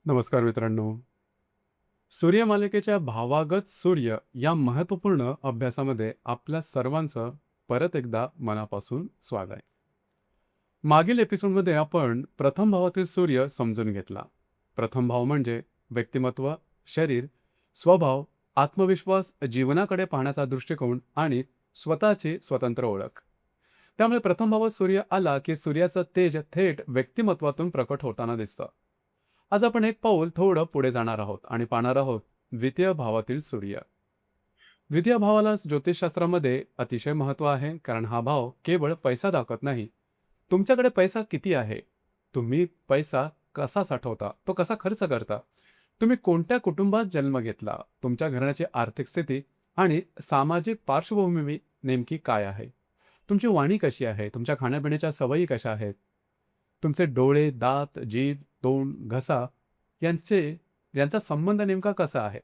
नमस्कार मित्रांनो. सूर्यमालिकेच्या भावागत सूर्य या महत्त्वपूर्ण अभ्यासामध्ये आपल्या सर्वांचं परत एकदा मनापासून स्वागत आहे. मागील एपिसोडमध्ये आपण प्रथम भावातील सूर्य समजून घेतला. प्रथम भाव म्हणजे व्यक्तिमत्व, शरीर, स्वभाव, आत्मविश्वास, जीवनाकडे पाहण्याचा दृष्टिकोन आणि स्वतःची स्वतंत्र ओळख. त्यामुळे प्रथम भावात सूर्य आला की सूर्याचं तेज थेट व्यक्तिमत्वातून प्रकट होताना दिसतं. आज आपण एक पाऊल थोडं पुढे जाणार आहोत आणि पाहणार आहोत द्वितीय भावातील सूर्य. द्वितीय भावाला ज्योतिषशास्त्रामध्ये अतिशय महत्त्व आहे, कारण हा भाव केवळ पैसा दाखवत नाही. तुमच्याकडे पैसा किती आहे, तुम्ही पैसा कसा साठवता, तो कसा खर्च करता, तुम्ही कोणत्या कुटुंबात जन्म घेतला, तुमच्या घराण्याची आर्थिक स्थिती आणि सामाजिक पार्श्वभूमी नेमकी काय आहे, तुमची वाणी कशी आहे, तुमच्या खाण्यापिण्याच्या सवयी कशा आहेत, तुमचे डोळे, दात, जीभ, तोंड, घसा यांचा संबंध नेमका कसा आहे.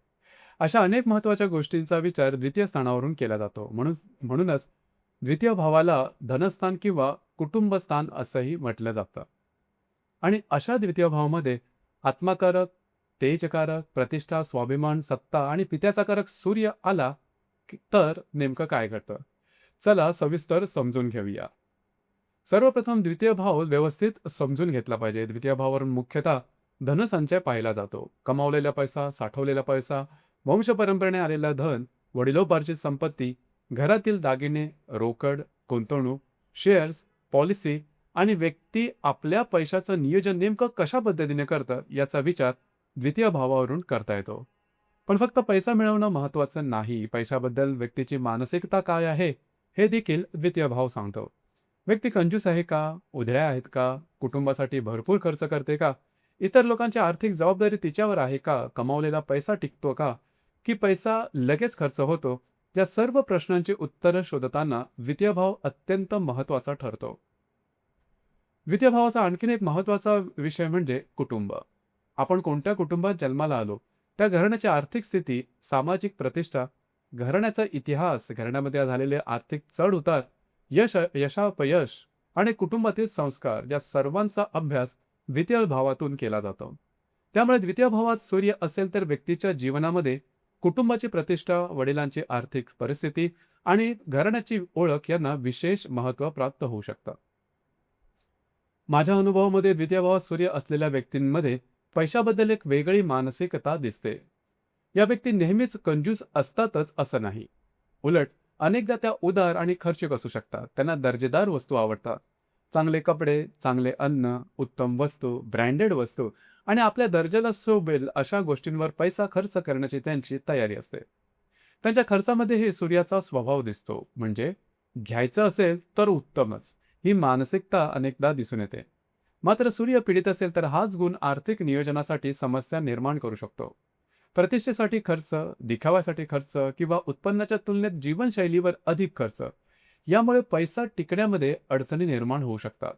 अशा अनेक महत्त्वाच्या गोष्टींचा विचार द्वितीय स्थानावरून केला जातो. म्हणूनच द्वितीय भावाला धनस्थान किंवा कुटुंबस्थान असंही म्हटलं जातं. आणि अशा द्वितीय भावामध्ये आत्माकारक, तेजकारक, प्रतिष्ठा, स्वाभिमान, सत्ता आणि पित्याचाकारक सूर्य आला तर नेमकं काय घडतं, चला सविस्तर समजून घेऊया. सर्वप्रथम द्वितीय भाव व्यवस्थित समजून घेतला पाहिजे. द्वितीय भावावरून मुख्यतः धनसंचय पाहिला जातो. कमावलेला पैसा, साठवलेला पैसा, वंशपरंपरेने आलेला धन, वडिलोपार्जित संपत्ती, घरातील दागिने, रोकड, गुंतवणूक, शेअर्स, पॉलिसी आणि व्यक्ती आपल्या पैशाचं नियोजन नेमकं कशा पद्धतीने करतं याचा विचार द्वितीय भावावरून करता येतो. पण फक्त पैसा मिळवणं महत्त्वाचं नाही, पैशाबद्दल व्यक्तीची मानसिकता काय आहे हे देखील द्वितीय भाव सांगतो. व्यक्ती कंजूस आहे का, उधळ्या आहेत का, कुटुंबासाठी भरपूर खर्च करते का, इतर लोकांची आर्थिक जबाबदारी तिच्यावर आहे का, कमावलेला पैसा टिकतो का, की पैसा लगेच खर्च होतो. या सर्व प्रश्नांची उत्तरं शोधताना द्वितीय भाव अत्यंत महत्त्वाचा ठरतो. द्वितीय भावाचा आणखीन एक महत्त्वाचा विषय म्हणजे कुटुंब. आपण कोणत्या कुटुंबात जन्माला आलो, त्या घराण्याची आर्थिक स्थिती, सामाजिक प्रतिष्ठा, घराण्याचा इतिहास, घराण्यामध्ये झालेले आर्थिक चढ उतार, यशापयश आणि कुटुंबातील संस्कार या सर्वांचा अभ्यास द्वितीय भावातून केला जातो. त्यामुळे द्वितीय भावात सूर्य असेल तर व्यक्तीच्या जीवनामध्ये कुटुंबाची प्रतिष्ठा, वडिलांची आर्थिक परिस्थिती आणि घराण्याची ओळख यांना विशेष महत्त्व प्राप्त होऊ शकतं. माझ्या अनुभवामध्ये द्वितीय भावात सूर्य असलेल्या व्यक्तींमध्ये पैशाबद्दल एक वेगळी मानसिकता दिसते. या व्यक्ती नेहमीच कंजूस असतातच असं नाही. उलट अनेकदा त्या उदार आणि खर्चिक असू शकतात. त्यांना दर्जेदार वस्तू आवडतात. चांगले कपडे, चांगले अन्न, उत्तम वस्तू, ब्रँडेड वस्तू आणि आपल्या दर्जाला शोभेल अशा गोष्टींवर पैसा खर्च करण्याची त्यांची तयारी असते. त्यांच्या खर्चामध्येही सूर्याचा स्वभाव दिसतो. म्हणजे घ्यायचं असेल तर उत्तमच, ही मानसिकता अनेकदा दिसून येते. मात्र सूर्य पीडित असेल तर हाच गुण आर्थिक नियोजनासाठी समस्या निर्माण करू शकतो. प्रतिष्ठेसाठी खर्च, दिखाव्यासाठी खर्च किंवा उत्पन्नाच्या तुलनेत जीवनशैलीवर अधिक खर्च यामुळे पैसा टिकण्यामध्ये अडचणी निर्माण होऊ शकतात.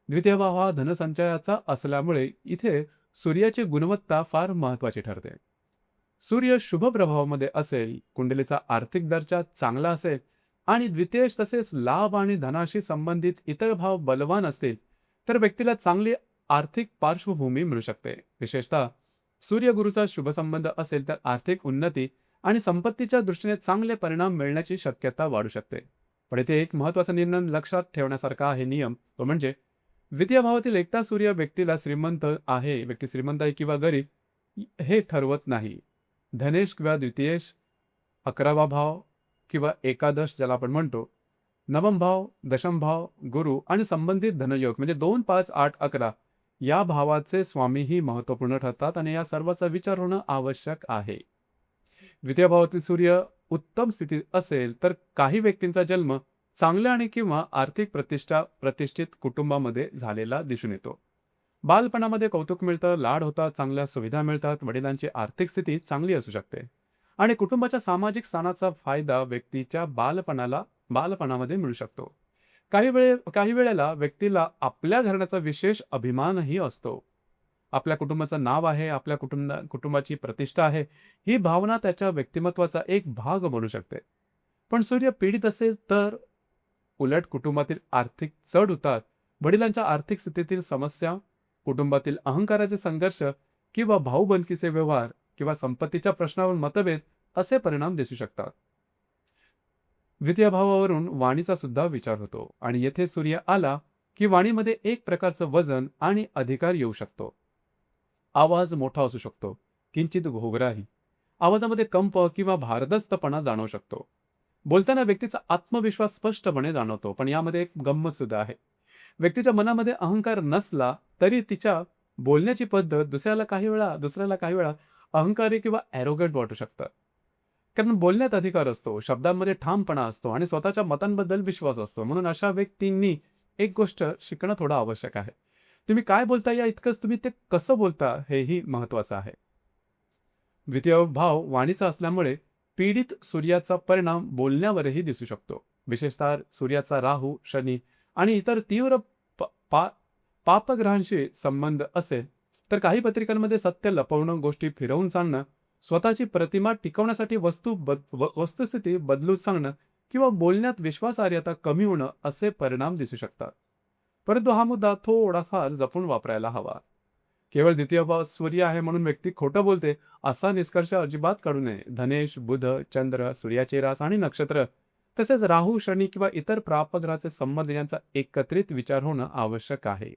द्वितीय भाव हा धनसंचयाचा असल्यामुळे इथे सूर्याची गुणवत्ता फार महत्त्वाची ठरते. सूर्य शुभ प्रभावामध्ये असेल, कुंडलीचा आर्थिक दर्जा चांगला असेल आणि द्वितीयेश तसेच लाभ आणि धनाशी संबंधित इतर भाव बलवान असतील तर व्यक्तीला चांगली आर्थिक पार्श्वभूमी मिळू शकते. विशेषतः सूर्यगुरूचा शुभ संबंध असेल तर आर्थिक उन्नती आणि संपत्तीच्या दृष्टीने चांगले परिणाम मिळण्याची शक्यता वाढू शकते. पण इथे एक महत्त्वाचा निर्णय लक्षात ठेवण्यासारखा आहे नियम, तो म्हणजे द्वितीय भावातील एकटा सूर्य व्यक्ती श्रीमंत आहे किंवा गरीब हे ठरवत नाही. धनेश किंवा द्वितीयेश, 11वा भाव किंवा एकादश ज्याला आपण म्हणतो, नवम भाव, दशम भाव, गुरु आणि संबंधित धनयोग म्हणजे 2, 5, 8, 11 या भावाचे स्वामीही महत्त्वपूर्ण ठरतात आणि या सर्वाचा विचार होणं आवश्यक आहे. द्वितीय भावातील सूर्य उत्तम स्थितीत असेल तर काही व्यक्तींचा जन्म चांगल्या आणि किंवा आर्थिक प्रतिष्ठित कुटुंबामध्ये झालेला दिसून येतो. बालपणामध्ये कौतुक मिळतं, लाड होतात, चांगल्या सुविधा मिळतात, वडिलांची आर्थिक स्थिती चांगली असू शकते आणि कुटुंबाच्या सामाजिक स्थानाचा फायदा व्यक्तीच्या बालपणामध्ये मिळू शकतो. काही वेळेला व्यक्तीला आपल्या घराण्याचा विशेष अभिमानही असतो. आपल्या कुटुंबाचं नाव आहे, आपल्या कुटुंबाची प्रतिष्ठा आहे, ही भावना त्याच्या व्यक्तिमत्वाचा एक भाग बनू शकते. पण सूर्य पीडित असेल तर उलट कुटुंबातील आर्थिक चढ उतार, वडिलांच्या आर्थिक स्थितीतील समस्या, कुटुंबातील अहंकाराचे संघर्ष किंवा भाऊबंदकीचे व्यवहार किंवा संपत्तीच्या प्रश्नावर मतभेद असे परिणाम दिसू शकतात. द्वितीय भावावरून वाणीचा सुद्धा विचार होतो आणि येथे सूर्य आला की वाणीमध्ये एक प्रकारचं वजन आणि अधिकार येऊ शकतो. आवाज मोठा असू शकतो, किंचित घोगराही. आवाजामध्ये कंप किंवा भारदस्तपणा जाणवू शकतो. बोलताना व्यक्तीचा आत्मविश्वास स्पष्टपणे जाणवतो, पण यामध्ये एक गंमत सुद्धा आहे. व्यक्तीच्या मनामध्ये अहंकार नसला तरी तिच्या बोलण्याची पद्धत दुसऱ्याला काही वेळा अहंकारी किंवा ॲरोगंट वाटू शकतं. कारण बोलण्यात अधिकार असतो, शब्दांमध्ये ठामपणा असतो आणि स्वतःच्या मतांबद्दल विश्वास असतो. म्हणून अशा व्यक्तींनी एक गोष्ट शिकणं थोडं आवश्यक आहे. तुम्ही काय बोलता या इतकंच तुम्ही ते कसं बोलता हेही महत्त्वाचं आहे. द्वितीय भाव वाणीचा असल्यामुळे पीडित सूर्याचा परिणाम बोलण्यावरही दिसू शकतो. विशेषतः सूर्याचा राहू, शनी आणि इतर तीव्र प पा पापग्रहांशी संबंध असेल तर काही पत्रिकांमध्ये सत्य लपवणं, गोष्टी फिरवून सांगणं, स्वतःची प्रतिमा टिकवण्यासाठी वस्तुस्थिती बदलून सांगणं किंवा बोलण्यात विश्वासार्हता कमी होणं असे परिणाम दिसू शकतात. परंतु हा मुद्दा थोडासा जपून वापरायला हवा. केवळ द्वितीय भाव सूर्य आहे म्हणून व्यक्ती खोटं बोलते असा निष्कर्ष अजिबात काढू नये. धनेश, बुध, चंद्र, सूर्याचे रास आणि नक्षत्र तसेच राहू, शनी किंवा इतर प्रापग्रहाचे संबंध यांचा एकत्रित विचार होणं आवश्यक आहे.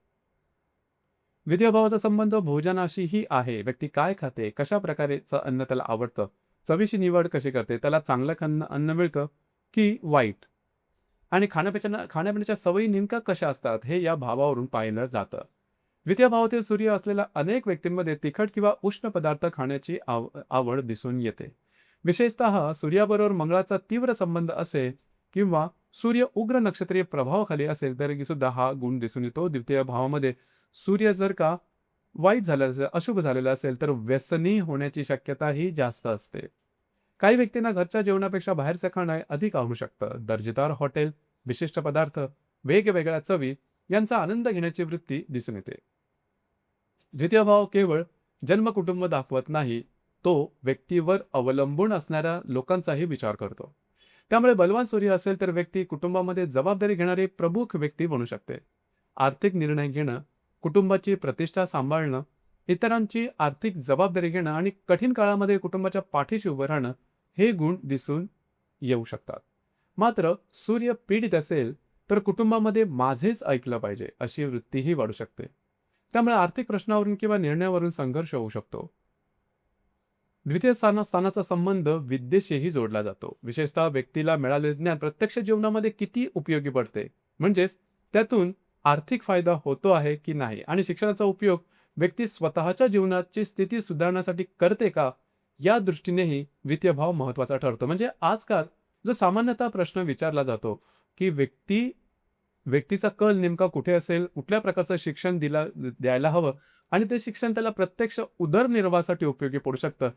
द्वितीय भावाचा संबंध भोजनाशीही आहे. व्यक्ती काय खाते, कशा प्रकारचं अन्न त्याला आवडतं, चवीची निवड कशी करते, त्याला चांगलं अन्न मिळतं की वाईट आणि खाण्यापिण्याच्या सवयी नेमक्या कशा असतात हे या भावावरून पाहिलं जातं. द्वितीय भावातील सूर्य असलेल्या अनेक व्यक्तींमध्ये तिखट किंवा उष्ण पदार्थ खाण्याची आवड दिसून येते. विशेषतः सूर्याबरोबर मंगळाचा तीव्र संबंध असेल किंवा सूर्य उग्र नक्षत्रीय प्रभावाखाली असेल तरी सुद्धा हा गुण दिसून येतो. द्वितीय भावामध्ये सूर्य जर का वाईट झाला असेल, अशुभ झालेला असेल तर व्यसनी होण्याची शक्यताही जास्त असते. काही व्यक्तींना घरच्या जेवणापेक्षा बाहेरचं खाणं अधिक आवडू शकतं. दर्जेदार हॉटेल, विशिष्ट पदार्थ, वेगवेगळ्या चवी यांचा आनंद घेण्याची वृत्ती दिसून येते. द्वितीय भाव केवळ जन्मकुटुंब दाखवत नाही, तो व्यक्तीवर अवलंबून असणाऱ्या लोकांचाही विचार करतो. त्यामुळे बलवान सूर्य असेल तर व्यक्ती कुटुंबामध्ये जबाबदारी घेणारी प्रमुख व्यक्ती बनू शकते. आर्थिक निर्णय घेणं, कुटुंबाची प्रतिष्ठा सांभाळणं, इतरांची आर्थिक जबाबदारी घेणं आणि कठीण काळामध्ये कुटुंबाच्या पाठीशी उभं राहणं हे गुण दिसून येऊ शकतात. मात्र सूर्य पीडित असेल तर कुटुंबामध्ये माझेच ऐकलं पाहिजे अशी वृत्तीही वाढू शकते. त्यामुळे आर्थिक प्रश्नावरून किंवा निर्णयावरून संघर्ष होऊ शकतो. द्वितीय स्थानाचा संबंध विद्येशीही जोडला जातो. विशेषतः व्यक्तीला मिळालेले ज्ञान प्रत्यक्ष जीवनामध्ये किती उपयोगी पडते, म्हणजेच त्यातून आर्थिक फायदा होतो आहे की नाही आणि शिक्षणाचा उपयोग व्यक्ती स्वतःच्या जीवनाची स्थिती सुधारण्यासाठी करते का, या दृष्टीनेही द्वितीय भाव महत्त्वाचा ठरतो. म्हणजे आजकाल जो सामान्यतः प्रश्न विचारला जातो की व्यक्तीचा कल नेमका कुठे असेल, कुठल्या प्रकारचं शिक्षण द्यायला हवं आणि ते शिक्षण त्याला प्रत्यक्ष उदरनिर्वाहासाठी उपयोगी पडू शकतं.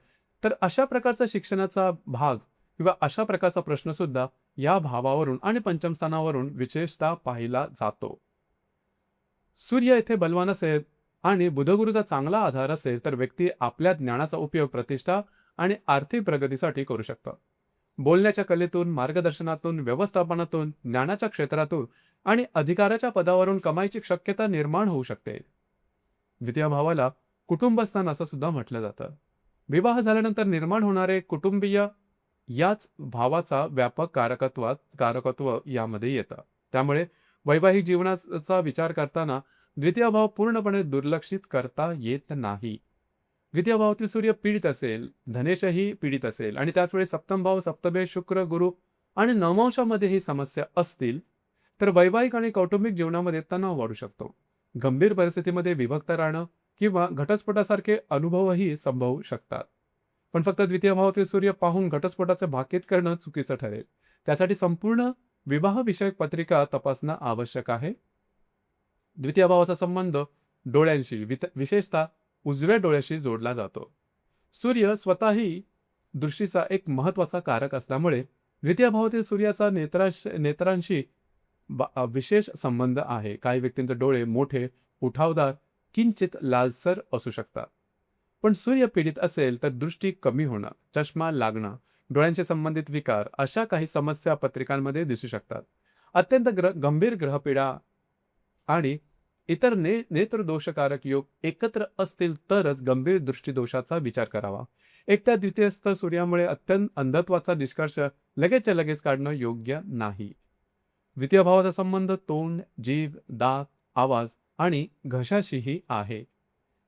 तर अशा प्रकारचा शिक्षणाचा भाग किंवा अशा प्रकारचा प्रश्न सुद्धा या भावावरून आणि पंचम स्थानावरून विशेषतः पाहिला जातो. सूर्य येथे बलवान असेल आणि बुधगुरूचा चांगला आधार असेल तर व्यक्ती आपल्या ज्ञानाचा उपयोग प्रतिष्ठा आणि आर्थिक प्रगतीसाठी करू शकतात. बोलण्याच्या कलेतून, मार्गदर्शनातून, व्यवस्थापनातून, ज्ञानाच्या क्षेत्रातून आणि अधिकाराच्या पदावरून कमाईची शक्यता निर्माण होऊ शकते. द्वितीय भावाला कुटुंबस्थान असं सुद्धा म्हटलं जातं. विवाह झाल्यानंतर निर्माण होणारे कुटुंबीय याच भावाचा व्यापक कारकत्व यामध्ये येतं. त्यामुळे वैवाहिक जीवनाचा विचार करताना द्वितीय भाव पूर्णपणे दुर्लक्षित करता येत नाही. द्वितीय भावातील सूर्य पीडित असेल, धनेशही पीडित असेल आणि त्याचवेळी सप्तम भाव, सप्तमे, शुक्र, गुरु आणि नवमांशामध्ये ही समस्या असतील तर वैवाहिक आणि कौटुंबिक जीवनामध्ये तणाव वाढू शकतो. गंभीर परिस्थितीमध्ये विभक्त राहणं किंवा घटस्फोटासारखे अनुभवही संभवू शकतात. पण फक्त द्वितीय भावातील सूर्य पाहून घटस्फोटाचे भाकीत करणं चुकीचं ठरेल. त्यासाठी संपूर्ण विवाहविषयक पत्रिका तपासणं आवश्यक आहे. द्वितीय भावाचा संबंध डोळ्यांशी, विशेषतः उजव्या डोळ्याशी जोडला जातो. सूर्य स्वतःही दृष्टीचा एक महत्त्वाचा कारक असल्यामुळे द्वितीय भावातील सूर्याचा नेत्रांशी विशेष संबंध आहे. काही व्यक्तींचे डोळे मोठे, उठावदार, किंचित लालसर असू शकतात. पण सूर्य पीडित असेल तर दृष्टी कमी होणं, चष्मा लागणं, डोळ्यांशी संबंधित विकार अशा काही समस्या पत्रिकांमध्ये दिसू शकतात. अत्यंत गंभीर ग्रहपीडा आणि इतर नेत्रदोषकारक योग एकत्र असतील तरच गंभीर दृष्टीदोषाचा विचार करावा. एकट्या द्वितीयस्थ सूर्यामुळे अत्यंत अंधत्वाचा निष्कर्ष लगेचच्या लगेच काढणं योग्य नाही. द्वितीय भावाचा संबंध तोंड, जीभ, दात, आवाज आणि घशाशीही आहे.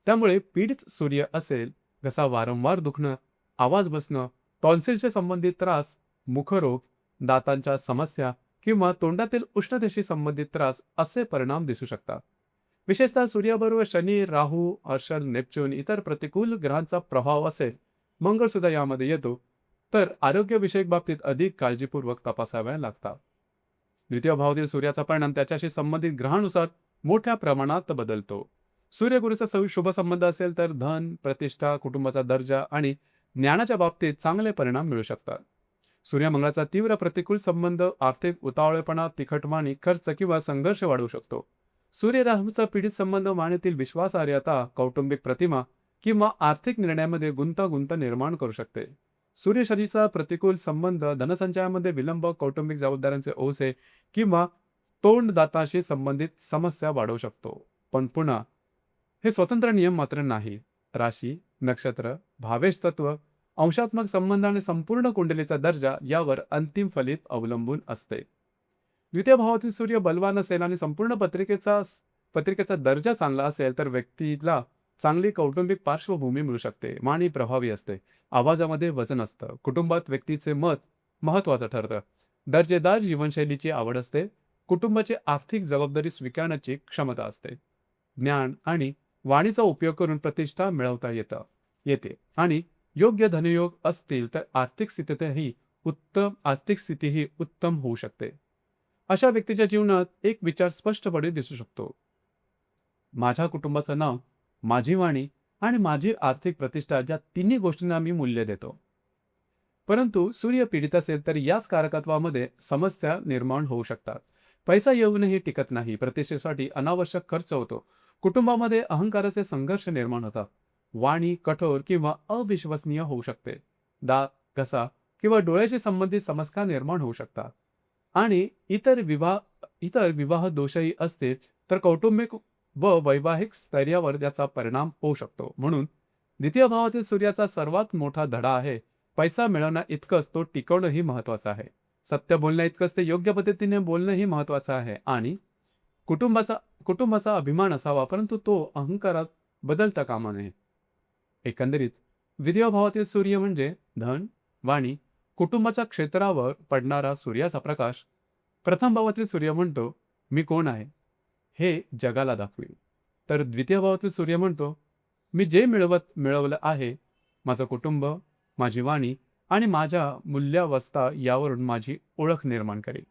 त्यामुळे पीडित सूर्य असेल, घसा वारंवार दुखणं, आवाज बसणं, टॉन्सिलचे संबंधित त्रास, मुखरोग, दातांच्या समस्या किंवा तोंडातील उष्णतेशी संबंधित त्रास असे परिणाम दिसू शकतात. विशेषतः सूर्याबरोबर शनी, राहू, हर्षल, नेपच्यून इतर प्रतिकूल ग्रहांचा प्रभाव असेल, मंगळ सुद्धा यामध्ये येतो, तर आरोग्यविषयक बाबतीत अधिक काळजीपूर्वक तपासाव्या लागतात. द्वितीय भावातील सूर्याचा परिणाम त्याच्याशी संबंधित ग्रहानुसार मोठ्या प्रमाणात बदलतो. सूर्यगुरूचा शुभ संबंध असेल तर धन, प्रतिष्ठा, कुटुंबाचा दर्जा आणि ज्ञानाच्या बाबतीत चांगले परिणाम मिळू शकतात. सूर्यमंगळाचा तीव्र प्रतिकूल संबंध आर्थिक उतावळेपणा, तिखटमानी, खर्च किंवा संघर्ष वाढवू शकतो. सूर्य राहूचा पीडित संबंध वाणीतील विश्वासार्हता, कौटुंबिक प्रतिमा किंवा आर्थिक निर्णयामध्ये गुंतागुंत निर्माण करू शकते. सूर्य शनीचा प्रतिकूल संबंध धनसंचयामध्ये विलंब, कौटुंबिक जबाबदाऱ्यांचे ओझे किंवा तोंड दाताशी संबंधित समस्या वाढवू शकतो. पण पुन्हा हे स्वतंत्र नियम मात्र नाही. राशी, नक्षत्र, भावेश तत्व, अंशात्मक संबंध आणि संपूर्ण कुंडलीचा दर्जा यावर अंतिम फलित अवलंबून असते. द्वितीय भावातील सूर्य बलवान असेल आणि संपूर्ण पत्रिकेचा दर्जा चांगला असेल तर व्यक्तीला चांगली कौटुंबिक पार्श्वभूमी मिळू शकते. वाणी प्रभावी असते, आवाजामध्ये वजन असतं, कुटुंबात व्यक्तीचे मत महत्वाचं ठरतं, दर्जेदार जीवनशैलीची आवड असते, कुटुंबाची आर्थिक जबाबदारी स्वीकारण्याची क्षमता असते. ज्ञान आणि वाणीचा उपयोग करून प्रतिष्ठा मिळवता येते आणि योग्य धनयोग असतील तर आर्थिक स्थितीही उत्तम होऊ शकते. अशा व्यक्तीच्या जीवनात एक विचार स्पष्टपणे दिसू शकतो. माझ्या कुटुंबाचं नाव, माझी वाणी आणि माझी आर्थिक प्रतिष्ठा, ज्या तिन्ही गोष्टींना मी मूल्य देतो. परंतु सूर्य पीडित असेल तर याच कारकत्वामध्ये समस्या निर्माण होऊ शकतात. पैसा येऊनही टिकत नाही, प्रतिष्ठेसाठी अनावश्यक खर्च होतो, कुटुंबामध्ये अहंकाराचे संघर्ष निर्माण होतात, वाणी कठोर किंवा अविश्वसनीय होऊ शकते, दात, घसा किंवा डोळ्याशी संबंधित समस्या निर्माण होऊ शकतात आणि इतर विवाह दोषही असतील तर कौटुंबिक व वैवाहिक स्थैर्यावर त्याचा परिणाम होऊ शकतो. म्हणून द्वितीय भावातील सूर्याचा सर्वात मोठा धडा आहे, पैसा मिळवण्या इतकंच तो टिकवणंही महत्वाचं आहे. सत्य बोलण्या इतकंच ते योग्य पद्धतीने बोलणंही महत्वाचं आहे आणि कुटुंबाचा अभिमान असावा, परंतु तो अहंकारात बदलता कामा नये. एकंदरीत द्वितीय भावातील सूर्य म्हणजे धन, वाणी, कुटुंबाच्या क्षेत्रावर पडणारा सूर्याचा प्रकाश. प्रथम भावातील सूर्य म्हणतो, मी कोण आहे हे जगाला दाखवेल. तर द्वितीय भावातील सूर्य म्हणतो, मी जे मिळवलं आहे, माझं कुटुंब, माझी वाणी आणि माझ्या मूल्यावस्था यावरून माझी ओळख निर्माण करेल.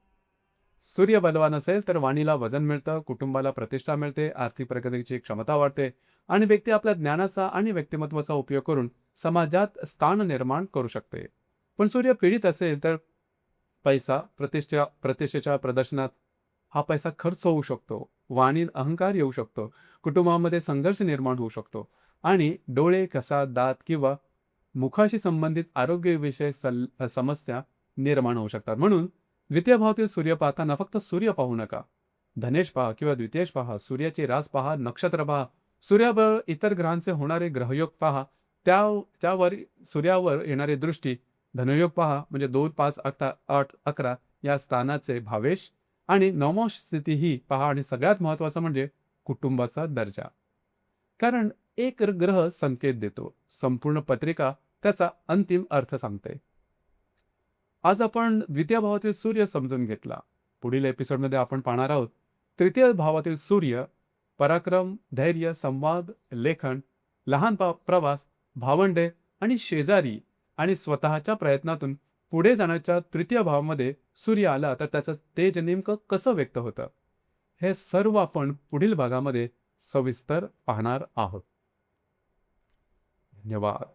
सूर्य बलवान असेल तर वाणीला वजन मिळतं, कुटुंबाला प्रतिष्ठा मिळते, आर्थिक प्रगतीची क्षमता वाढते आणि व्यक्ती आपल्या ज्ञानाचा आणि व्यक्तिमत्वाचा उपयोग करून समाजात स्थान निर्माण करू शकते. पण सूर्य पीडित असेल तर पैसा, प्रतिष्ठेच्या प्रदर्शनात हा पैसा खर्च होऊ शकतो, वाणीत अहंकार येऊ शकतो, कुटुंबामध्ये संघर्ष निर्माण होऊ शकतो आणि डोळे, घसा, दात किंवा मुखाशी संबंधित आरोग्यविषयक समस्या निर्माण होऊ शकतात. म्हणून द्वितीय भावातील सूर्य पाहताना फक्त सूर्य पाहू नका, धनेश पहा किंवा द्वितीयेश पहा, सूर्याची रास पहा, नक्षत्र पहा, सूर्याबरोबर इतर ग्रहांचे होणारे ग्रहयोग पहा, त्यावर सूर्यावर येणारी दृष्टी, धनयोग पहा म्हणजे 2, 5, 8, 11 या स्थानाचे भावेश आणि नवमांश स्थितीही पहा आणि सगळ्यात महत्वाचं म्हणजे कुटुंबाचा दर्जा. कारण एक ग्रह संकेत देतो, संपूर्ण पत्रिका त्याचा अंतिम अर्थ सांगते. आज आपण द्वितीय भावातील सूर्य समजून घेतला. पुढील एपिसोडमध्ये आपण पाहणार आहोत तृतीय भावातील सूर्य, पराक्रम, धैर्य, संवाद, लेखन, लहान प्रवास, भावंडे आणि शेजारी आणि स्वतःच्या प्रयत्नातून पुढे जाण्याच्या तृतीय भावामध्ये सूर्य आला तर त्याचं तेज नेमकं कसं व्यक्त होतं, हे सर्व आपण पुढील भागामध्ये सविस्तर पाहणार आहोत. धन्यवाद.